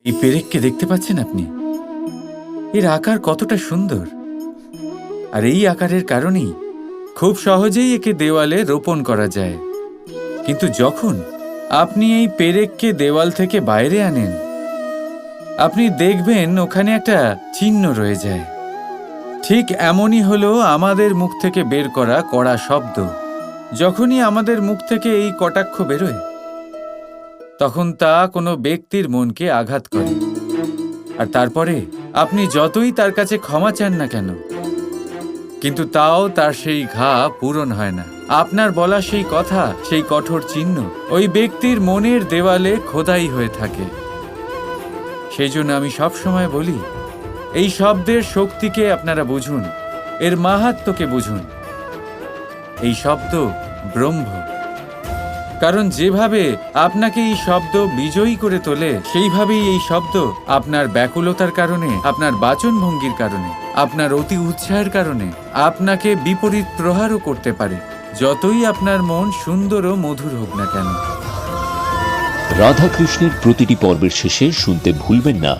এই পেরেককে দেখতে পাচ্ছেন আপনি? এর আকার কতটা সুন্দর, আর এই আকারের কারণেই খুব সহজেই একে দেওয়ালে রোপণ করা যায়। কিন্তু যখন আপনি এই পেরেককে দেওয়াল থেকে বাইরে আনেন, আপনি দেখবেন ওখানে একটা চিহ্ন রয়ে যায়। ঠিক এমনই হলো আমাদের মুখ থেকে বের করা কড়া শব্দ। যখনই আমাদের মুখ থেকে এই কটাক্ষ বেরোয়, তখন তা কোনো ব্যক্তির মনকে আঘাত করে। আর তারপরে আপনি যতই তার কাছে ক্ষমা চান না কেন, কিন্তু তাও তার সেই ঘা পূরণ হয় না। আপনার বলা সেই কথা, সেই কঠোর চিহ্ন ওই ব্যক্তির মনের দেওয়ালে খোদাই হয়ে থাকে। সেই জন্য আমি সবসময় বলি, এই শব্দের শক্তিকে আপনারা বুঝুন, এর মাহাত্ম্যকে বুঝুন। এই শব্দ ব্রহ্ম। কারণ যেভাবে আপনাকে এই শব্দ বিজয়ী করে তোলে, সেইভাবেই এই শব্দ আপনার ব্যাকুলতার কারণে, আপনার বাচনভঙ্গির কারণে, আপনার অতি উৎসাহের কারণে আপনাকে বিপরীত প্রহারও করতে পারে, যতই আপনার মন সুন্দর ও মধুর হোক না কেন। রাধাকৃষ্ণের প্রতিটি পর্বের শেষে শুনতে ভুলবেন না